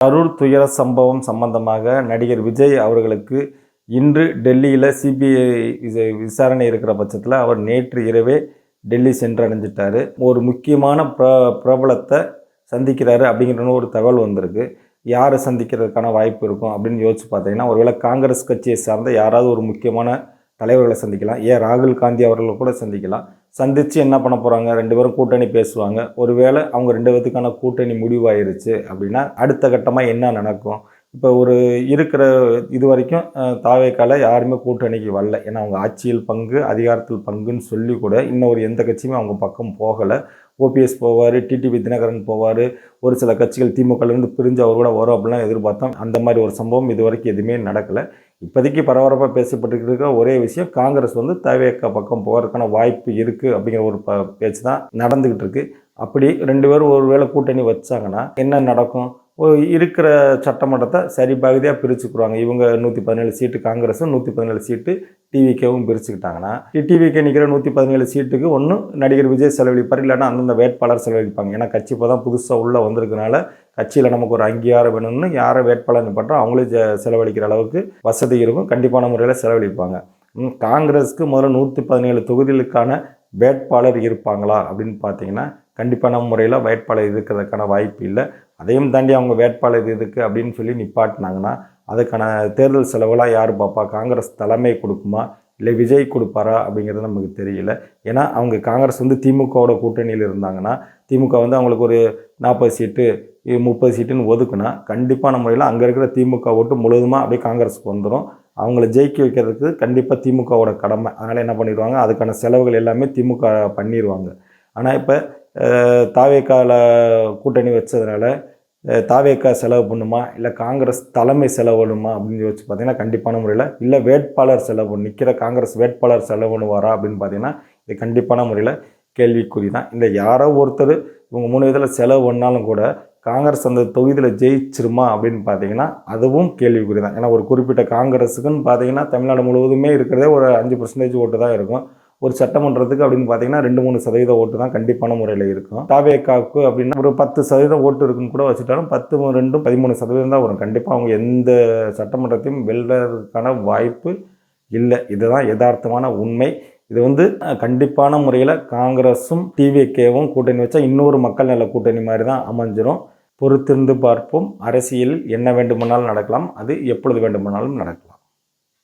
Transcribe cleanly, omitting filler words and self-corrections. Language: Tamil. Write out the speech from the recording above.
கரூர் துயர சம்பவம் சம்பந்தமாக நடிகர் விஜய் அவர்களுக்கு இன்று டெல்லியில் சிபிஐ விசாரணை இருக்கிற பட்சத்தில் அவர் நேற்று இரவே டெல்லி சென்றடைஞ்சிட்டார். ஒரு முக்கியமான பிரபலத்தை சந்திக்கிறாரு அப்படிங்கிற ஒரு தகவல் வந்திருக்கு. யாரை சந்திக்கிறதுக்கான வாய்ப்பு இருக்கும் அப்படின்னு யோசிச்சு பார்த்தீங்கன்னா, ஒருவேளை காங்கிரஸ் கட்சியை சார்ந்த யாராவது ஒரு முக்கியமான தலைவர்களை சந்திக்கலாம். ஏன் ராகுல் காந்தி அவர்களை கூட சந்திக்கலாம். சந்தித்து என்ன பண்ண போகிறாங்க, 2 பேரும் கூட்டணி பேசுவாங்க. ஒருவேளை அவங்க 2 பேத்துக்கான கூட்டணி முடிவாயிருச்சு அப்படின்னா அடுத்த கட்டமாக என்ன நடக்கும்? இப்போ ஒரு இருக்கிற இது வரைக்கும் தாவேக்கால யாருமே கூட்டணிக்கு வரல. ஏன்னா அவங்க ஆட்சியில் பங்கு, அதிகாரத்தில் பங்குன்னு சொல்லி கூட இன்னும் எந்த கட்சியுமே அவங்க பக்கம் போகலை. ஓபிஎஸ் போவார், டிடிவி தினகரன் போவார், ஒரு சில கட்சிகள் திமுகலேருந்து பிரிஞ்சு அவர் கூட வரும் அப்படிலாம் எதிர்பார்த்தோம். அந்த மாதிரி ஒரு சம்பவம் இது வரைக்கும் எதுவுமே நடக்கலை. இப்போதைக்கு பரபரப்பாக பேசப்பட்டுருக்க ஒரே விஷயம், காங்கிரஸ் தாவேக்கா பக்கம் போகிறதுக்கான வாய்ப்பு இருக்குது அப்படிங்கிற ஒரு பேச்சு தான் நடந்துக்கிட்டு இருக்குது. அப்படி 2 பேரும் ஒரு வேளை கூட்டணி வச்சாங்கன்னா என்ன நடக்கும்? இருக்கிற சட்டமன்றத்தை சரி பகுதியாக பிரிச்சுக்குருவாங்க. இவங்க 117 சீட்டு காங்கிரஸும் 117 சீட்டு டிவிகேவும் பிரிச்சுக்கிட்டாங்கன்னா, டிவிகே நிற்கிற 117 சீட்டுக்கு ஒன்று நடிகர் விஜய் செலவழிப்பார், இல்லைன்னா அந்தந்த வேட்பாளர் செலவழிப்பாங்க. ஏன்னா கட்சி இப்போ தான் புதுசாக உள்ளே வந்திருக்கனால கட்சியில் நமக்கு ஒரு அங்கீகாரம் வேணும்னு யாரை வேட்பாளர்னு பண்ணுறோம் அவங்களே செலவழிக்கிற அளவுக்கு வசதி இருக்கும். கண்டிப்பான முறையில் செலவழிப்பாங்க. காங்கிரஸுக்கு முதல்ல 117 தொகுதிகளுக்கான வேட்பாளர் இருப்பாங்களா அப்படின்னு பார்த்தீங்கன்னா, கண்டிப்பான முறையில் வேட்பாளர் இருக்கிறதுக்கான வாய்ப்பு இல்லை. அதையும் தாண்டி அவங்க வேட்பாளர் இருக்குது அப்படின்னு சொல்லி நிப்பாட்டினாங்கன்னா அதுக்கான தேர்தல் செலவெல்லாம் யார் பார்ப்பா? காங்கிரஸ் தலைமை கொடுக்குமா, இல்லை விஜய் கொடுப்பாரா அப்படிங்கிறது நமக்கு தெரியல. ஏன்னா அவங்க காங்கிரஸ் திமுகவோட கூட்டணியில் இருந்தாங்கன்னா, திமுக அவங்களுக்கு ஒரு 40 சீட்டு 30 சீட்டுன்னு ஒதுக்குனா கண்டிப்பான முறையில் அங்கே இருக்கிற திமுக ஓட்டு முழுவதுமாக அப்படியே காங்கிரஸுக்கு வந்துடும். அவங்கள ஜெயிக்க வைக்கிறதுக்கு கண்டிப்பாக திமுகவோட கடமை. அதனால் என்ன பண்ணிடுவாங்க, அதுக்கான செலவுகள் எல்லாமே திமுக பண்ணிடுவாங்க. ஆனால் இப்போ தாவேக்கால கூட்டணி வச்சதுனால தாவேக்கா செலவு பண்ணுமா, இல்லை காங்கிரஸ் தலைமை செலவு பண்ணுமா அப்படின்னு யோசிச்சு பார்த்தீங்கன்னா கண்டிப்பான முறையில் இல்லை. வேட்பாளர் செலவு நிற்கிற காங்கிரஸ் வேட்பாளர் செலவு பண்ணுவாரா அப்படின்னு பார்த்தீங்கன்னா இது கண்டிப்பான முறையில் கேள்விக்குறி தான். இல்லை யாரோ ஒருத்தர் இவங்க 3 விதத்தில் செலவு பண்ணாலும் கூட காங்கிரஸ் அந்த தொகுதியில் ஜெயிச்சிருமா அப்படின்னு பார்த்தீங்கன்னா அதுவும் கேள்விக்குறி தான். ஏன்னா ஒரு குறிப்பிட்ட காங்கிரஸுக்குன்னு பார்த்தீங்கன்னா தமிழ்நாடு முழுவதுமே இருக்கிறதே ஒரு 5% ஓட்டு தான் இருக்கும். ஒரு சட்டமன்றத்துக்கு அப்படின்னு பார்த்தீங்கன்னா 2-3% ஓட்டு தான் கண்டிப்பான முறையில் இருக்கும். தாவேக்காவுக்கு அப்படின்னா ஒரு 10% ஓட்டு இருக்குன்னு கூட வச்சுட்டாலும் 10, 2, 13% தான் வரும். கண்டிப்பாக அவங்க எந்த சட்டமன்றத்தையும் வெல்றதுக்கான வாய்ப்பு இல்லை. இதுதான் யதார்த்தமான உண்மை. இது கண்டிப்பான முறையில் காங்கிரஸும் டிவிகேவும் கூட்டணி வச்சா இன்னொரு மக்கள் நல கூட்டணி மாதிரி தான் அமைஞ்சிரும். பொறுத்திருந்து பார்ப்போம். அரசியல் என்ன வேண்டுமானாலும் நடக்கலாம், அது எப்பொழுது வேண்டுமானாலும் நடக்கலாம்.